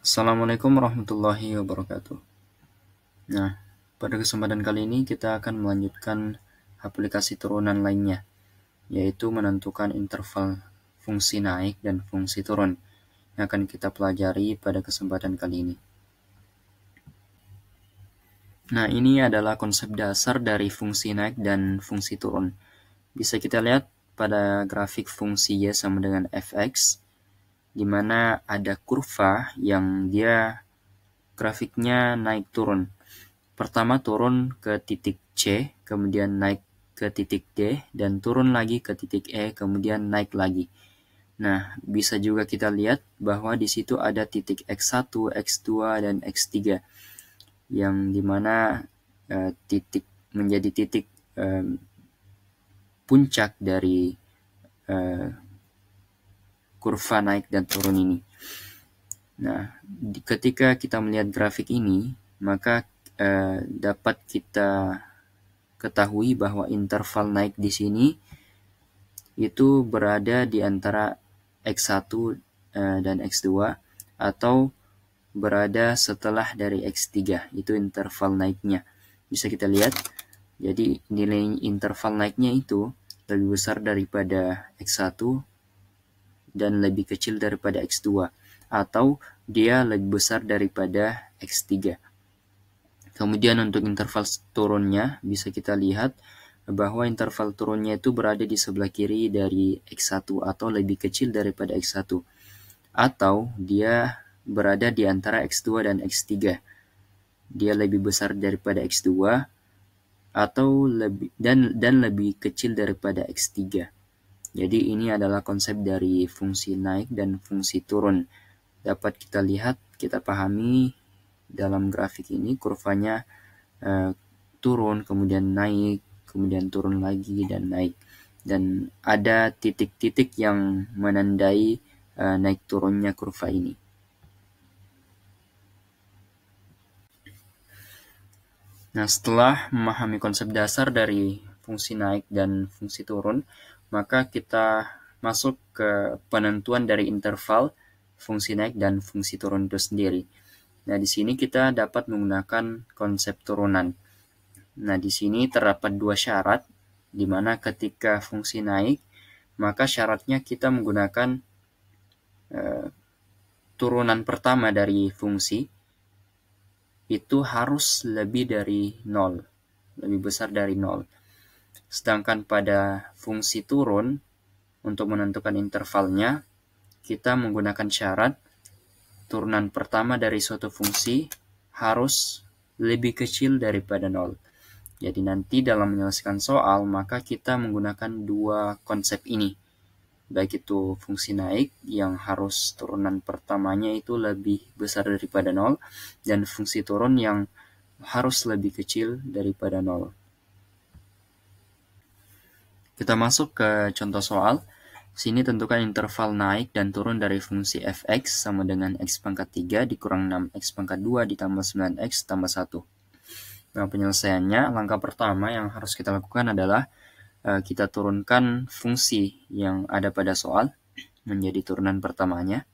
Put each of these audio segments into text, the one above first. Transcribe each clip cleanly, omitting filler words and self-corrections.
Assalamualaikum warahmatullahi wabarakatuh. Nah, pada kesempatan kali ini kita akan melanjutkan aplikasi turunan lainnya, yaitu menentukan interval fungsi naik dan fungsi turun yang akan kita pelajari pada kesempatan kali ini. Nah, ini adalah konsep dasar dari fungsi naik dan fungsi turun. Bisa kita lihat pada grafik fungsi y sama dengan fx, di mana ada kurva yang dia grafiknya naik turun. Pertama turun ke titik C, kemudian naik ke titik D, dan turun lagi ke titik E, kemudian naik lagi. Nah, bisa juga kita lihat bahwa di situ ada titik X1, X2, dan X3, yang dimana titik menjadi titik puncak dari kurva naik dan turun ini. Nah, ketika kita melihat grafik ini, maka dapat kita ketahui bahwa interval naik di sini itu berada di antara X1 dan X2 atau berada setelah dari X3, itu interval naiknya. Bisa kita lihat, jadi nilai interval naiknya itu lebih besar daripada X1 dan lebih kecil daripada X2, atau dia lebih besar daripada X3. Kemudian untuk interval turunnya bisa kita lihat bahwa interval turunnya itu berada di sebelah kiri dari X1 atau lebih kecil daripada X1, atau dia berada di antara X2 dan X3. Dia lebih besar daripada X2 atau lebih kecil daripada X3. Jadi ini adalah konsep dari fungsi naik dan fungsi turun. Dapat kita lihat, kita pahami dalam grafik ini kurvanya turun, kemudian naik, kemudian turun lagi dan naik. Dan ada titik-titik yang menandai naik turunnya kurva ini. Nah, setelah memahami konsep dasar dari fungsi naik dan fungsi turun, maka kita masuk ke penentuan dari interval fungsi naik dan fungsi turun itu sendiri. Nah, di sini kita dapat menggunakan konsep turunan. Nah, di sini terdapat dua syarat, di mana ketika fungsi naik, maka syaratnya kita menggunakan turunan pertama dari fungsi itu harus lebih dari 0, lebih besar dari 0. Sedangkan pada fungsi turun, untuk menentukan intervalnya, kita menggunakan syarat turunan pertama dari suatu fungsi harus lebih kecil daripada 0. Jadi nanti dalam menyelesaikan soal, maka kita menggunakan dua konsep ini. Baik itu fungsi naik yang harus turunan pertamanya itu lebih besar daripada 0, dan fungsi turun yang harus lebih kecil daripada 0. Kita masuk ke contoh soal. Sini tentukan interval naik dan turun dari fungsi fx sama dengan x pangkat 3 dikurang 6x pangkat 2 ditambah 9x tambah 1. Nah, penyelesaiannya, langkah pertama yang harus kita lakukan adalah kita turunkan fungsi yang ada pada soal menjadi turunan pertamanya.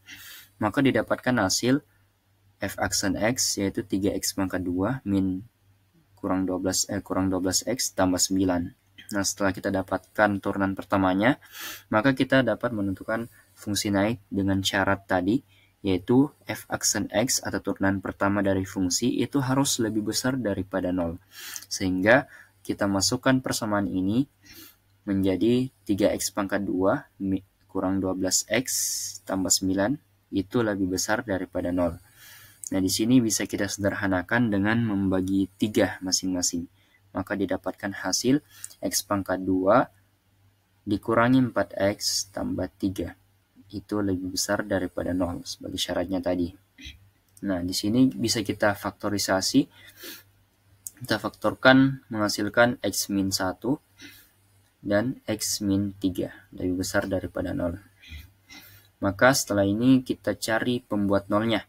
Maka didapatkan hasil f aksen x yaitu 3x pangkat 2 min kurang 12x tambah 9. Nah, setelah kita dapatkan turunan pertamanya, maka kita dapat menentukan fungsi naik dengan syarat tadi, yaitu f aksen x atau turunan pertama dari fungsi itu harus lebih besar daripada 0. Sehingga kita masukkan persamaan ini menjadi 3x pangkat 2 kurang 12x tambah 9 itu lebih besar daripada 0. Nah, di sini bisa kita sederhanakan dengan membagi 3 masing-masing. Maka didapatkan hasil x pangkat 2 dikurangi 4x tambah 3. Itu lebih besar daripada 0 sebagai syaratnya tadi. Nah, di sini bisa kita faktorisasi. Kita faktorkan menghasilkan x min 1 dan x min 3. Lebih besar daripada 0. Maka setelah ini kita cari pembuat nolnya.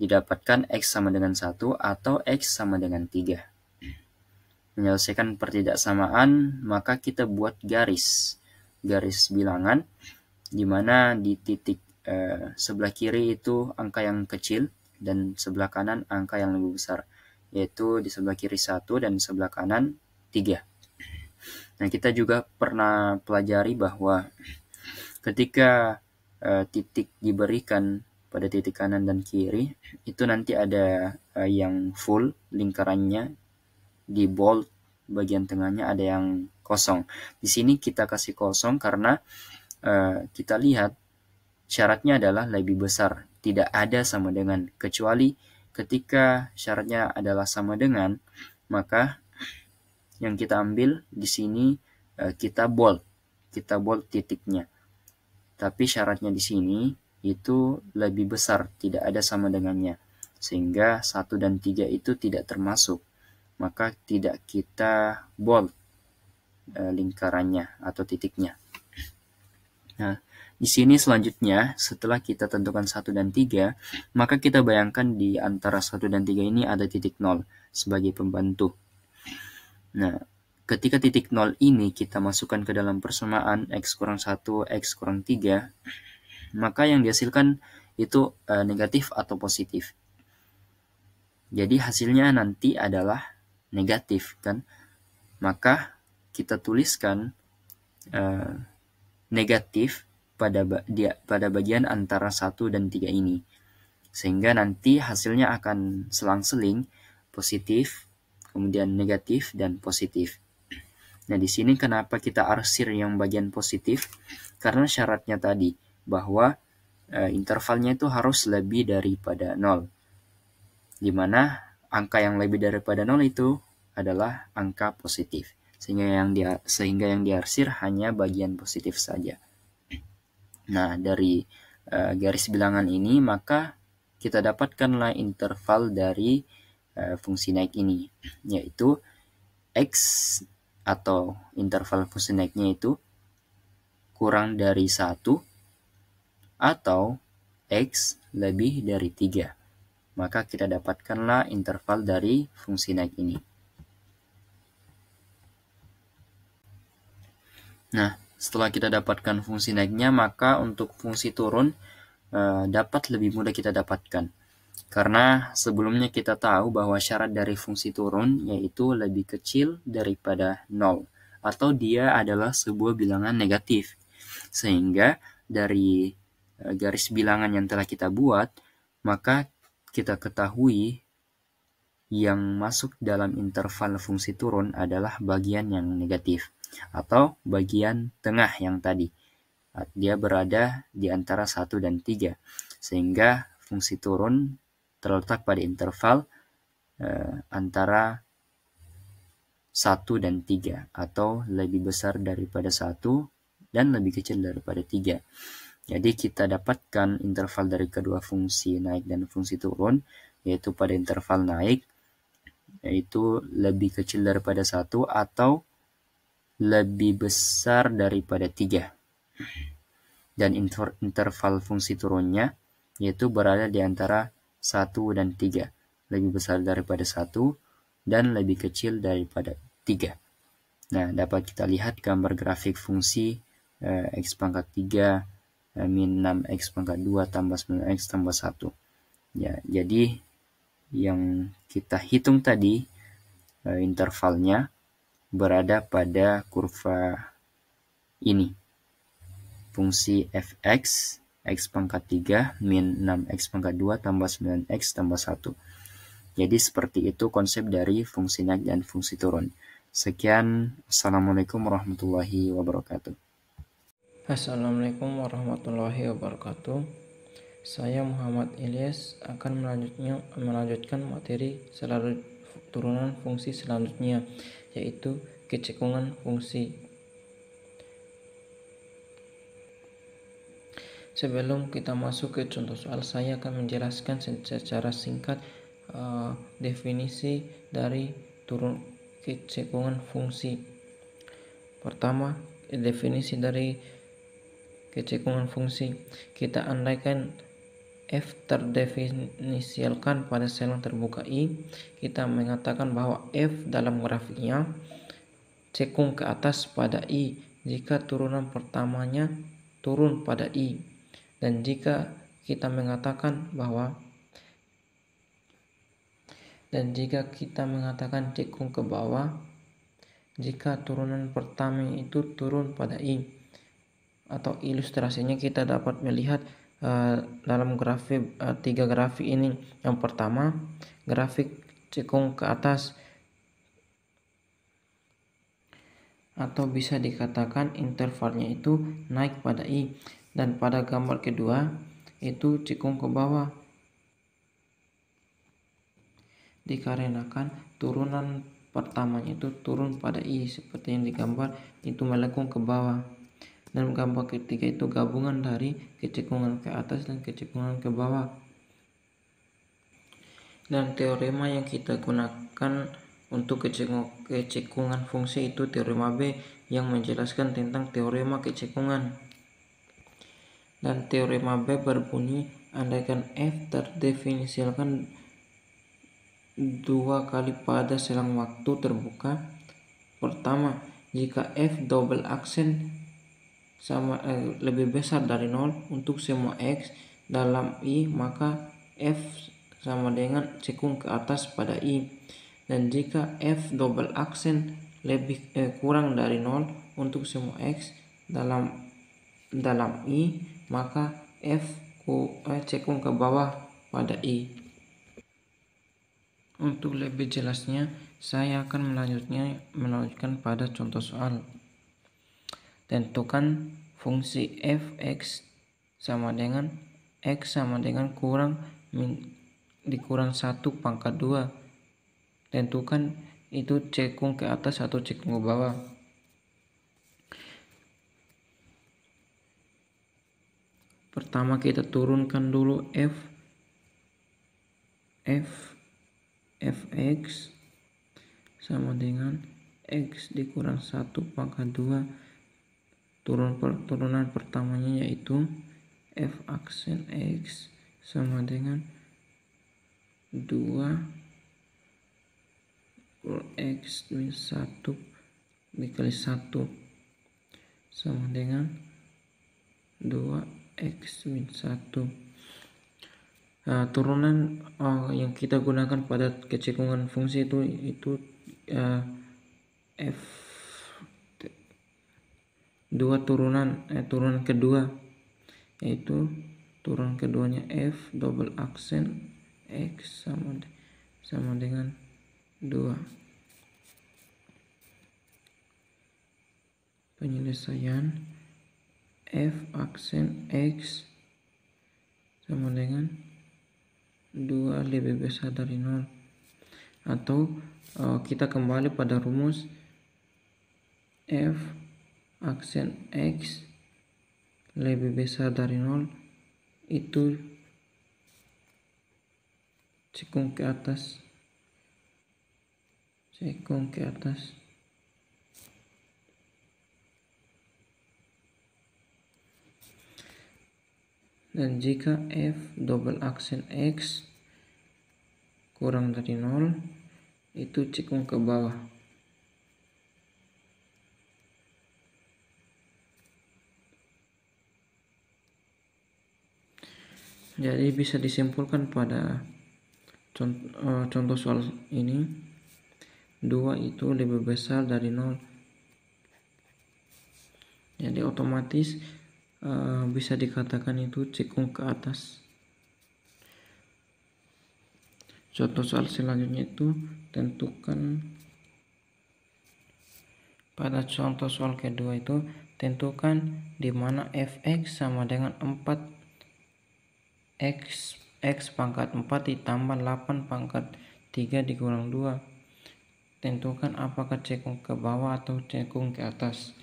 Didapatkan x sama dengan 1 atau x sama dengan 3. Menyelesaikan pertidaksamaan, maka kita buat garis bilangan, di mana di titik sebelah kiri itu angka yang kecil, dan sebelah kanan angka yang lebih besar, yaitu di sebelah kiri 1 dan sebelah kanan 3. Nah, kita juga pernah pelajari bahwa ketika titik diberikan pada titik kanan dan kiri, itu nanti ada yang full lingkarannya di bold, bagian tengahnya ada yang kosong. Di sini kita kasih kosong karena kita lihat syaratnya adalah lebih besar, tidak ada sama dengan, kecuali ketika syaratnya adalah sama dengan, maka yang kita ambil di sini kita bold titiknya. Tapi syaratnya di sini itu lebih besar, tidak ada sama dengannya, sehingga 1 dan 3 itu tidak termasuk, maka tidak kita bold lingkarannya atau titiknya. Nah, di sini selanjutnya setelah kita tentukan 1 dan 3, maka kita bayangkan di antara 1 dan 3 ini ada titik 0 sebagai pembantu. Nah, ketika titik 0 ini kita masukkan ke dalam persamaan X kurang 1, X kurang 3, maka yang dihasilkan itu negatif atau positif. Jadi hasilnya nanti adalah negatif, kan? Maka kita tuliskan negatif pada bagian antara 1 dan 3 ini. Sehingga nanti hasilnya akan selang-seling positif, kemudian negatif, dan positif. Nah, di sini kenapa kita arsir yang bagian positif? Karena syaratnya tadi, bahwa intervalnya itu harus lebih daripada 0. Di mana angka yang lebih daripada 0 itu adalah angka positif. Sehingga yang diarsir hanya bagian positif saja. Nah, dari garis bilangan ini, maka kita dapatkanlah interval dari fungsi naik ini, yaitu X atau interval fungsi naiknya itu kurang dari 1 atau X lebih dari 3. Maka kita dapatkanlah interval dari fungsi naik ini. Nah, setelah kita dapatkan fungsi naiknya, maka untuk fungsi turun dapat lebih mudah kita dapatkan. Karena sebelumnya kita tahu bahwa syarat dari fungsi turun yaitu lebih kecil daripada 0, atau dia adalah sebuah bilangan negatif. Sehingga dari garis bilangan yang telah kita buat, maka kita ketahui yang masuk dalam interval fungsi turun adalah bagian yang negatif, atau bagian tengah yang tadi. Dia berada di antara 1 dan 3, sehingga fungsi turun terletak pada interval antara 1 dan 3, atau lebih besar daripada 1 dan lebih kecil daripada 3. Jadi kita dapatkan interval dari kedua fungsi naik dan fungsi turun, yaitu pada interval naik, yaitu lebih kecil daripada 1 atau lebih besar daripada 3. Dan interval fungsi turunnya yaitu berada di antara 1 dan 3, lebih besar daripada 1 dan lebih kecil daripada 3. Nah, dapat kita lihat gambar grafik fungsi X pangkat 3 min 6X pangkat 2 tambah 9X tambah 1. Ya, jadi yang kita hitung tadi intervalnya berada pada kurva ini. Fungsi fx X pangkat 3 min 6X pangkat 2 tambah 9X tambah 1. Jadi seperti itu konsep dari fungsi naik dan fungsi turun. Sekian, Assalamualaikum warahmatullahi wabarakatuh. Assalamualaikum warahmatullahi wabarakatuh. Saya Muhammad Ilyas akan melanjutkan materi turunan fungsi selanjutnya, yaitu kecekungan fungsi. Sebelum kita masuk ke contoh soal, saya akan menjelaskan secara singkat definisi dari kecekungan fungsi. Pertama, definisi dari kecekungan fungsi. Kita andaikan f terdefinisikan pada sel terbuka I. Kita mengatakan bahwa f dalam grafiknya cekung ke atas pada I jika turunan pertamanya turun pada I. Dan jika kita mengatakan bahwa Dan jika kita mengatakan cekung ke bawah, jika turunan pertama itu turun pada I, atau ilustrasinya kita dapat melihat dalam grafik 3 grafik ini. Yang pertama, grafik cekung ke atas, atau bisa dikatakan intervalnya itu naik pada I, dan pada gambar kedua itu cekung ke bawah, dikarenakan turunan pertamanya itu turun pada I seperti yang digambar itu melengkung ke bawah. Dan gambar ketiga itu gabungan dari kecekungan ke atas dan kecekungan ke bawah. Dan teorema yang kita gunakan untuk kecekungan fungsi itu teorema B yang menjelaskan tentang teorema kecekungan. Dan teorema B berbunyi, andaikan F terdefinisikan 2 kali pada selang waktu terbuka. Pertama, jika F double aksen lebih besar dari 0 untuk semua X dalam I, maka F sama dengan cekung ke atas pada I. Dan jika F double aksen kurang dari 0 untuk semua X dalam I, maka F cekung ke bawah pada I. Untuk lebih jelasnya, saya akan melanjutkan pada contoh soal. Tentukan fungsi f(x) sama dengan x sama dengan dikurang 1 pangkat 2. Tentukan itu cekung ke atas atau cekung ke bawah. Pertama kita turunkan dulu fx sama dengan x dikurang 1 pangkat 2. Turunan pertamanya yaitu f aksen x sama dengan 2 x min 1 dikali 1 sama dengan 2x min 1. Turunan yang kita gunakan pada kecekungan fungsi itu f 2 turunan kedua, yaitu turunan keduanya f double aksen x sama dengan 2. Penyelesaian f aksen x sama dengan 2 lebih besar dari 0, atau kita kembali pada rumus f aksen x lebih besar dari 0 itu cekung ke atas. Dan jika f double aksen x kurang dari 0 itu cekung ke bawah. Jadi bisa disimpulkan pada contoh soal ini, 2 itu lebih besar dari 0. Jadi otomatis bisa dikatakan itu cekung ke atas. Contoh soal selanjutnya itu tentukan, pada contoh soal kedua itu tentukan di mana fx sama dengan 4x pangkat 4 ditambah 8 pangkat 3 dikurang 2. Tentukan apakah cekung ke bawah atau cekung ke atas.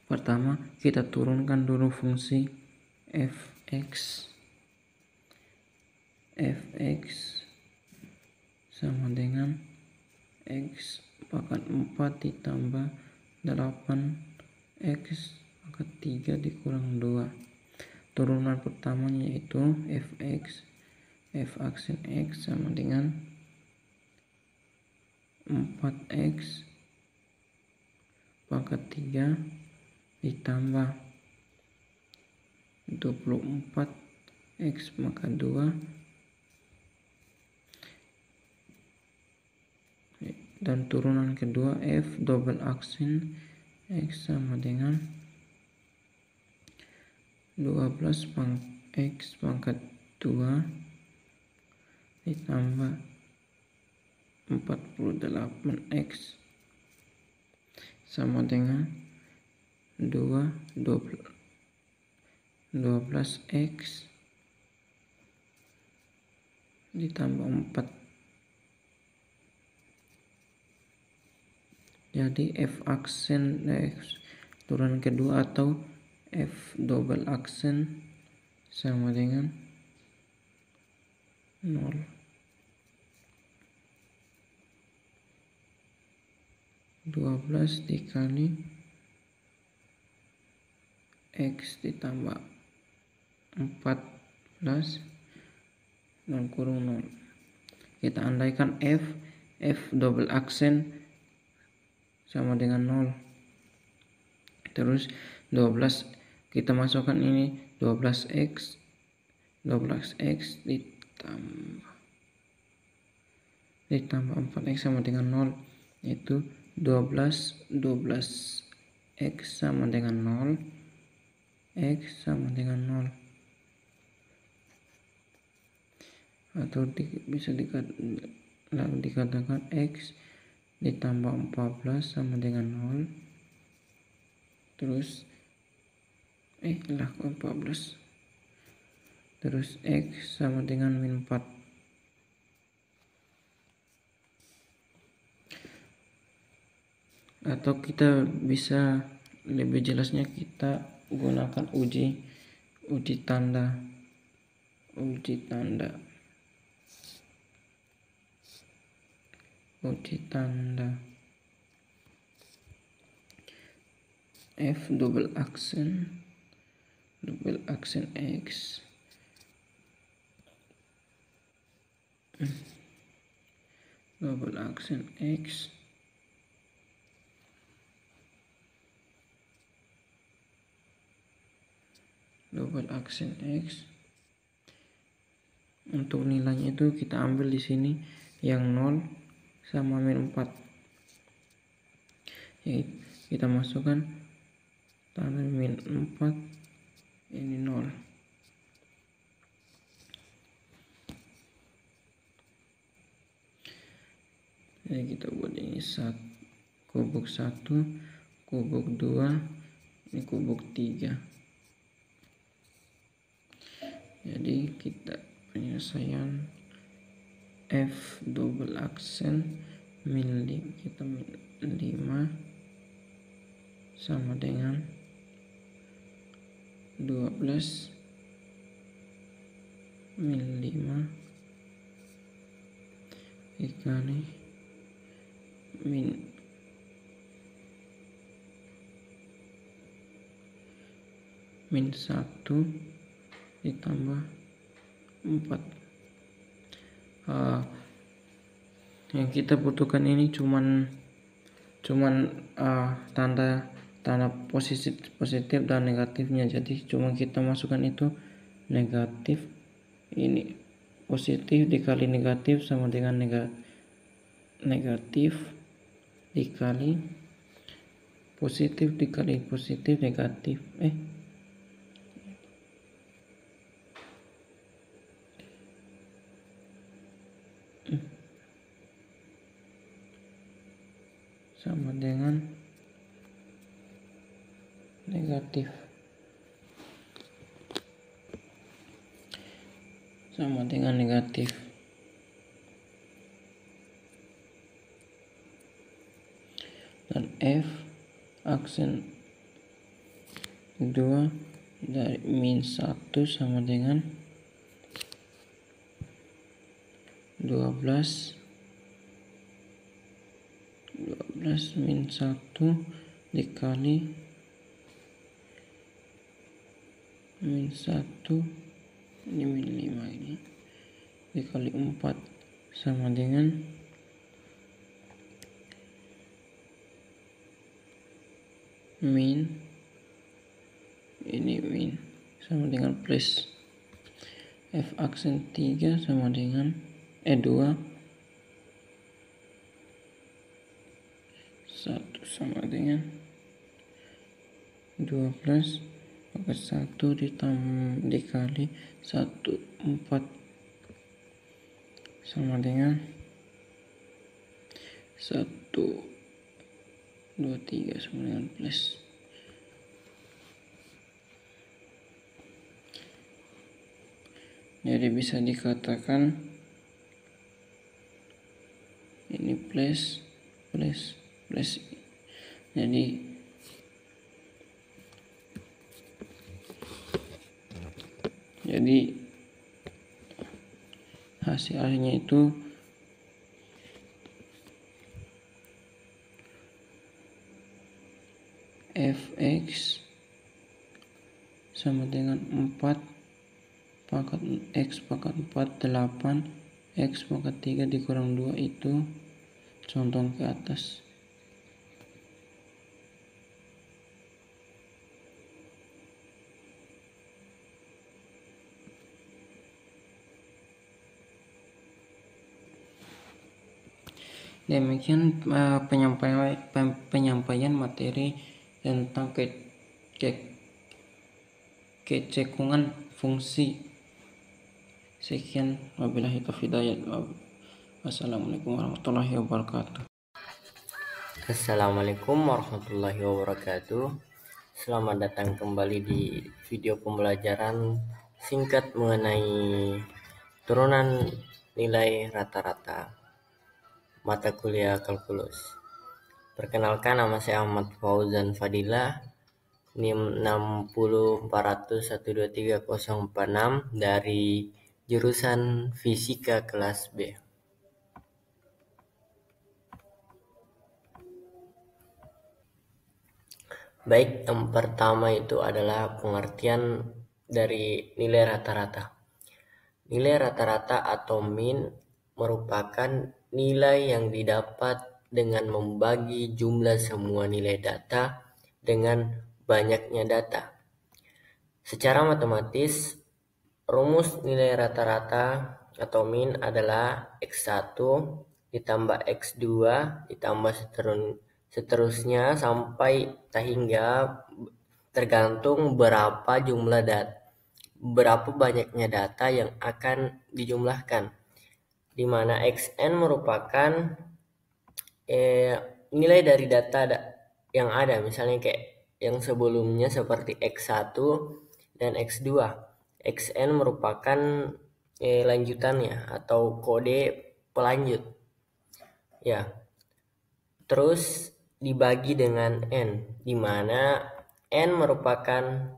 Pertama, kita turunkan dulu fungsi fx sama dengan x pangkat 4 ditambah 8x pangkat 3 dikurang 2. Turunan pertamanya yaitu f aksen x sama dengan 4x pangkat 3 ditambah 24x pangkat 2 dan turunan kedua F double aksen X sama dengan 12 X pangkat 2 ditambah 48X sama dengan 12X ditambah 4. Jadi F aksen X turunan kedua atau F double aksen sama dengan 0. (12) dikali X ditambah 14 dan kurung 0. Kita andaikan F double aksen sama dengan 0. Terus 12 kita masukkan ini 12X ditambah 4X sama dengan 0, itu 12X sama dengan 0, X sama dengan 0, atau bisa dikatakan X ditambah 14 sama dengan 0, terus 14, terus X sama dengan min 4. Atau kita bisa lebih jelasnya kita gunakan uji tanda. F double aksen X double aksen X untuk nilainya itu kita ambil di sini yang 0 sama min 4. Jadi kita masukkan tanda min 4 ini 0. Jadi kita buat ini kubuk 1, kubuk 2, ini kubuk 3. Jadi kita penyelesaian F double aksen min 5 sama dengan 12 min 5 dikali min 1 ditambah 4. Yang kita butuhkan ini cuman tanda positif dan negatifnya. Jadi cuma kita masukkan itu negatif, ini positif dikali negatif sama dengan negatif dikali positif dikali positif negatif sama dengan negatif dan F aksen 2 dari min 1 sama dengan 12 min 1 dikali min 1 ini min 5 ini dikali 4 sama dengan min sama dengan plus F aksen 3 sama dengan 2 1 sama dengan 12 pangkat 1 dikali 14 sama dengan 1, 2, 3 sama dengan plus. Jadi bisa dikatakan ini plus. Jadi hasilnya itu fx sama dengan 4 pangkat x pangkat 4 8 x pangkat 3 dikurang 2 itu contoh ke atas. Demikian penyampaian materi tentang kecekungan fungsi. Sekian, wabillahi taufiq hidayah. Wassalamualaikum warahmatullahi wabarakatuh. Assalamualaikum warahmatullahi wabarakatuh. Selamat datang kembali di video pembelajaran singkat mengenai turunan nilai rata-rata mata kuliah kalkulus. Perkenalkan, nama saya Ahmad Fauzan Fadilah, NIM 6040123046 dari jurusan Fisika kelas B. Baik, yang pertama itu adalah pengertian dari nilai rata-rata. Nilai rata-rata atau min merupakan nilai yang didapat dengan membagi jumlah semua nilai data dengan banyaknya data. Secara matematis, rumus nilai rata-rata atau min adalah X1 ditambah X2 ditambah seterusnya sampai hingga tergantung berapa banyaknya data yang akan dijumlahkan, di mana Xn merupakan nilai dari data yang ada, misalnya kayak yang sebelumnya seperti X1 dan X2. Xn merupakan lanjutannya atau kode pelanjut. Ya. Terus dibagi dengan N, di mana N merupakan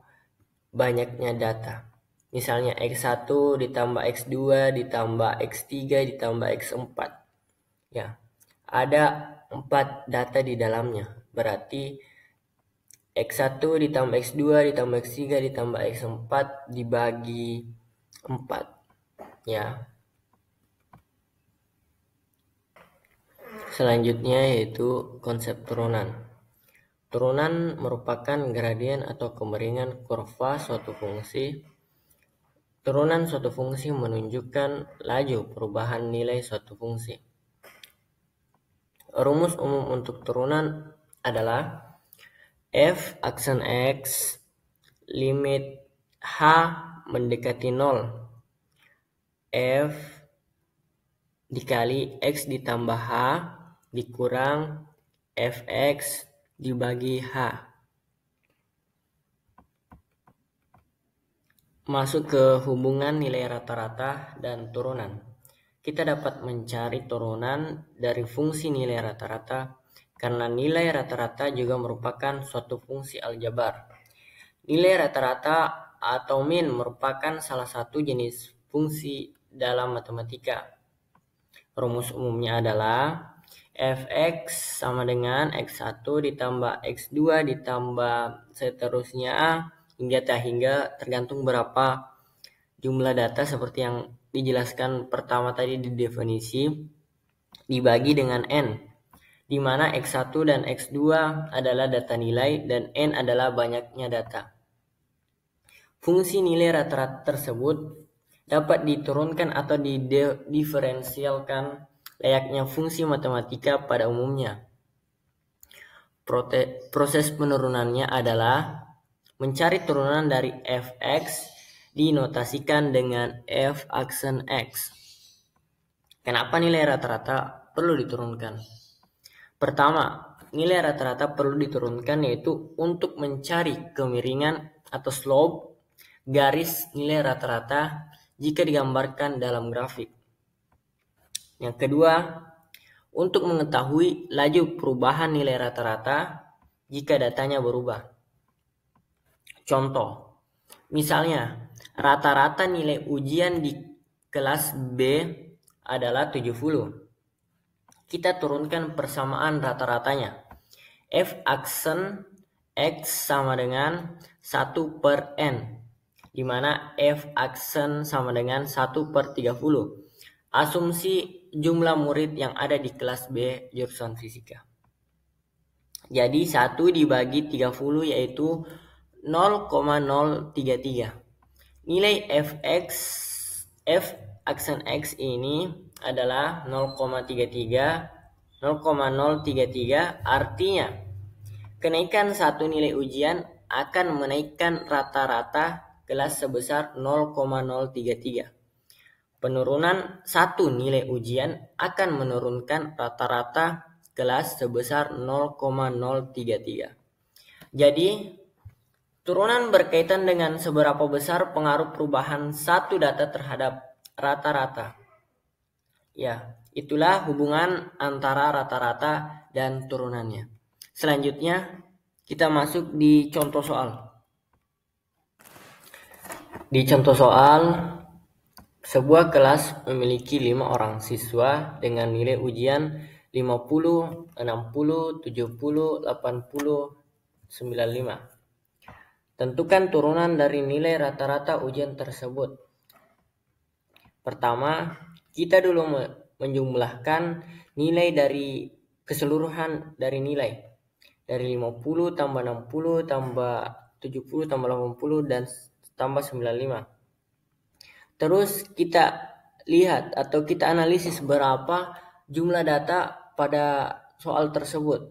banyaknya data. Misalnya X1 ditambah X2 ditambah X3 ditambah X4. Ya, ada 4 data di dalamnya. Berarti X1 ditambah X2 ditambah X3 ditambah X4 dibagi 4. Ya. Selanjutnya yaitu konsep turunan. Turunan merupakan gradien atau kemiringan kurva suatu fungsi. Turunan suatu fungsi menunjukkan laju perubahan nilai suatu fungsi. Rumus umum untuk turunan adalah f aksen x limit h mendekati 0 f dikali x ditambah h dikurang fx dibagi h. Masuk ke hubungan nilai rata-rata dan turunan. Kita dapat mencari turunan dari fungsi nilai rata-rata karena nilai rata-rata juga merupakan suatu fungsi aljabar. Nilai rata-rata atau min merupakan salah satu jenis fungsi dalam matematika. Rumus umumnya adalah fx sama dengan x1 ditambah x2 ditambah seterusnya hingga tergantung berapa jumlah data seperti yang dijelaskan pertama tadi di definisi, dibagi dengan n, di mana x1 dan x2 adalah data nilai dan n adalah banyaknya data. Fungsi nilai rata-rata tersebut dapat diturunkan atau diferensialkan layaknya fungsi matematika pada umumnya. proses penurunannya adalah mencari turunan dari fx dinotasikan dengan f aksen x. Kenapa nilai rata-rata perlu diturunkan? Pertama, nilai rata-rata perlu diturunkan yaitu untuk mencari kemiringan atau slope garis nilai rata-rata jika digambarkan dalam grafik. Yang kedua, untuk mengetahui laju perubahan nilai rata-rata jika datanya berubah. Contoh, misalnya rata-rata nilai ujian di kelas B adalah 70. Kita turunkan persamaan rata-ratanya. F aksen X sama dengan 1/n, di mana F aksen sama dengan 1/30. Asumsi jumlah murid yang ada di kelas B jurusan fisika. Jadi 1 dibagi 30 yaitu 0,033. Nilai F aksen X ini adalah 0,033, artinya kenaikan satu nilai ujian akan menaikkan rata-rata kelas sebesar 0,033. Penurunan satu nilai ujian akan menurunkan rata-rata kelas sebesar 0,033. Jadi, turunan berkaitan dengan seberapa besar pengaruh perubahan satu data terhadap rata-rata. Ya, itulah hubungan antara rata-rata dan turunannya. Selanjutnya, kita masuk di contoh soal. Di contoh soal, sebuah kelas memiliki 5 orang siswa dengan nilai ujian 50, 60, 70, 80, 95. Tentukan turunan dari nilai rata-rata ujian tersebut. Pertama, kita dulu menjumlahkan nilai dari keseluruhan dari nilai. Dari 50 tambah 60 tambah 70 tambah 80 dan tambah 95. Terus kita lihat atau kita analisis berapa jumlah data pada soal tersebut.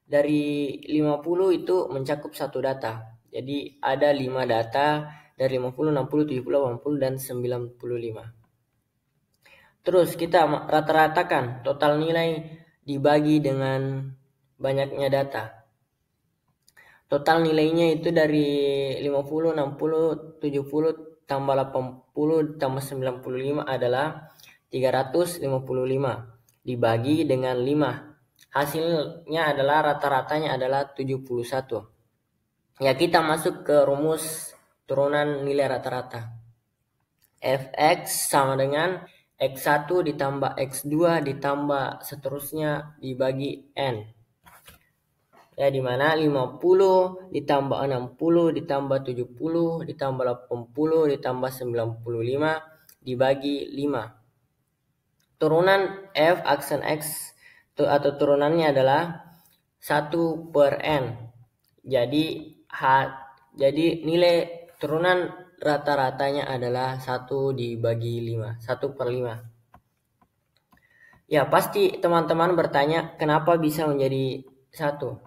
Dari 50 itu mencakup satu data. Jadi ada 5 data dari 50, 60, 70, 80 dan 95. Terus kita rata-ratakan total nilai dibagi dengan banyaknya data. Total nilainya itu dari 50, 60, 70 tambah 80 tambah 95 adalah 355 dibagi dengan 5. Hasilnya adalah rata-ratanya adalah 71. Ya, kita masuk ke rumus turunan nilai rata-rata. Fx sama dengan X1 ditambah X2 ditambah seterusnya dibagi N. Ya, dimana 50 ditambah 60 ditambah 70 ditambah 80 ditambah 95 dibagi 5. Turunan F aksen X atau turunannya adalah 1/n. Jadi nilai turunan rata-ratanya adalah 1 dibagi 5, 1/5. Ya, pasti teman-teman bertanya kenapa bisa menjadi 1.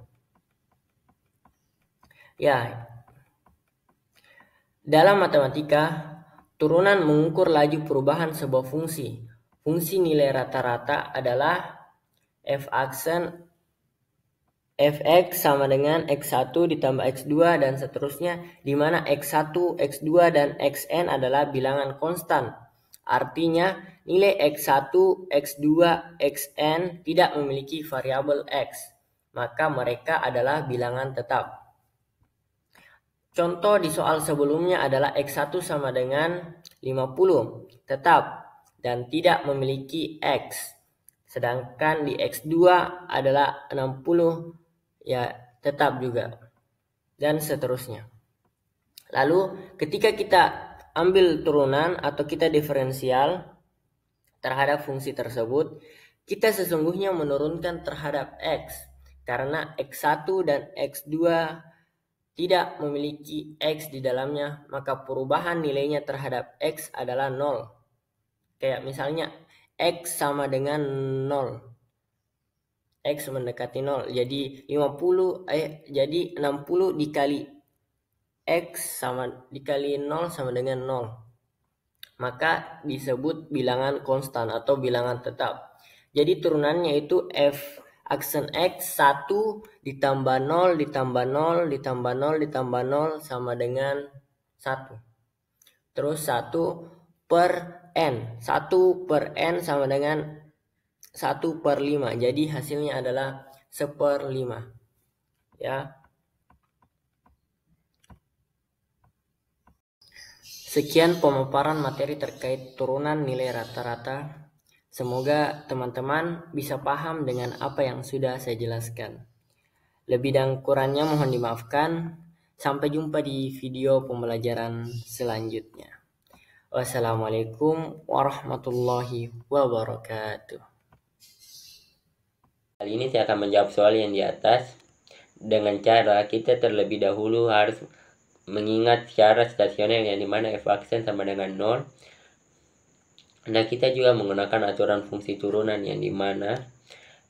Ya, dalam matematika, turunan mengukur laju perubahan sebuah fungsi. Fungsi nilai rata-rata adalah f aksen fx sama dengan x1 ditambah x2 dan seterusnya, di mana x1, x2 dan xn adalah bilangan konstan. Artinya, nilai x1, x2, xn tidak memiliki variabel x, maka mereka adalah bilangan tetap. Contoh di soal sebelumnya adalah X1 sama dengan 50, tetap, dan tidak memiliki X. Sedangkan di X2 adalah 60, ya tetap juga. Dan seterusnya. Lalu ketika kita ambil turunan atau kita diferensial terhadap fungsi tersebut, kita sesungguhnya menurunkan terhadap X. Karena X1 dan X2 tidak memiliki X di dalamnya, maka perubahan nilainya terhadap X adalah 0. Kayak misalnya X sama dengan 0. X mendekati 0. Jadi 60 dikali X dikali 0 sama dengan 0. Maka disebut bilangan konstan atau bilangan tetap. Jadi turunannya itu F aksen X 1 ditambah 0 ditambah 0 ditambah 0 ditambah 0 sama dengan 1. Terus 1 per N. 1 per N sama dengan 1 per 5. Jadi hasilnya adalah 1/5. Ya. Sekian pemaparan materi terkait turunan nilai rata-rata. Semoga teman-teman bisa paham dengan apa yang sudah saya jelaskan. Lebih dan kurangnya mohon dimaafkan. Sampai jumpa di video pembelajaran selanjutnya. Wassalamualaikum warahmatullahi wabarakatuh. Kali ini saya akan menjawab soal yang di atas dengan cara kita terlebih dahulu harus mengingat syarat stasioner yang dimana f aksen sama dengan 0. Nah, kita juga menggunakan aturan fungsi turunan yang dimana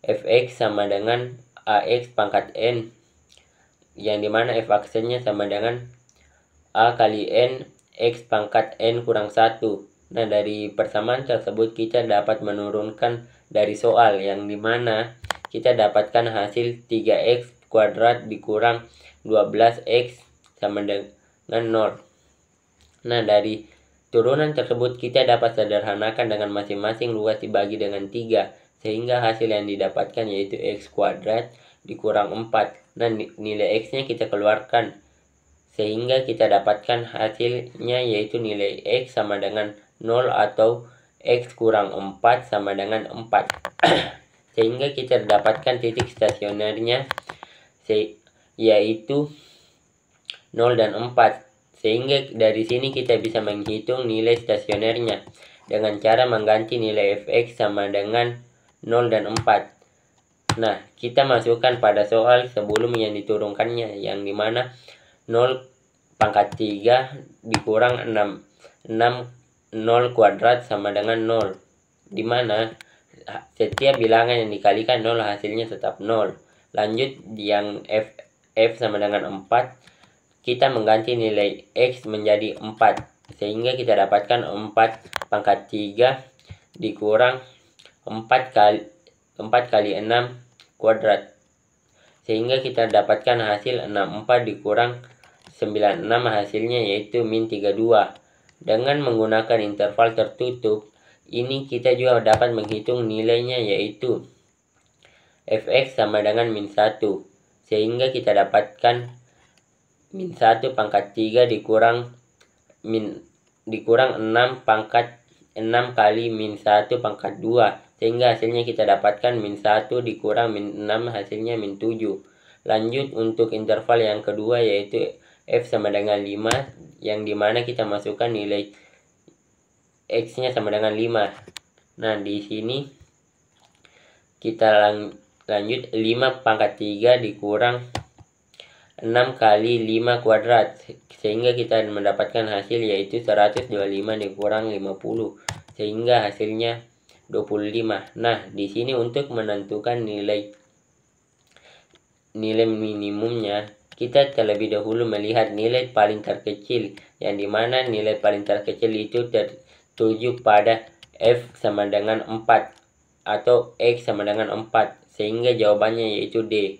fx sama dengan ax pangkat n, yang dimana f aksennya sama dengan a kali n x pangkat n kurang 1. Nah, dari persamaan tersebut kita dapat menurunkan dari soal yang dimana kita dapatkan hasil 3x kuadrat dikurang 12x sama dengan 0. Nah, dari turunan tersebut kita dapat sederhanakan dengan masing-masing luas dibagi dengan 3, sehingga hasil yang didapatkan yaitu x kuadrat dikurang 4. Nah, nilai x-nya kita keluarkan, sehingga kita dapatkan hasilnya yaitu nilai x sama dengan 0 atau x kurang 4 sama dengan 4. Sehingga kita dapatkan titik stasionernya yaitu 0 dan 4. Sehingga dari sini kita bisa menghitung nilai stasionernya dengan cara mengganti nilai fx sama dengan 0 dan 4. Nah, kita masukkan pada soal sebelum yang diturunkannya, yang dimana 0 pangkat 3 dikurang 6 0 kuadrat sama dengan 0, dimana setiap bilangan yang dikalikan 0 hasilnya tetap 0. Lanjut yang f sama dengan 4, kita mengganti nilai x menjadi 4, sehingga kita dapatkan 4 pangkat 3 dikurang 4 kali 6 kuadrat, sehingga kita dapatkan hasil 64 dikurang 96, hasilnya yaitu min 32. Dengan menggunakan interval tertutup ini kita juga dapat menghitung nilainya yaitu fx sama dengan min 1, sehingga kita dapatkan min 1 pangkat 3 dikurang 6 kali min 1 pangkat 2, sehingga hasilnya kita dapatkan min 1 dikurang min 6, hasilnya min 7. Lanjut untuk interval yang kedua yaitu f sama dengan 5, yang dimana kita masukkan nilai x-nya sama dengan 5. Nah, di sini kita lanjut 5 pangkat 3 dikurang 6 kali 5 kuadrat, sehingga kita mendapatkan hasil yaitu 125 dikurang 50, sehingga hasilnya 25. Nah, di sini untuk menentukan nilai minimumnya, kita terlebih dahulu melihat nilai paling terkecil, yang dimana nilai paling terkecil itu tertuju pada f sama dengan 4 atau x sama dengan 4, sehingga jawabannya yaitu D.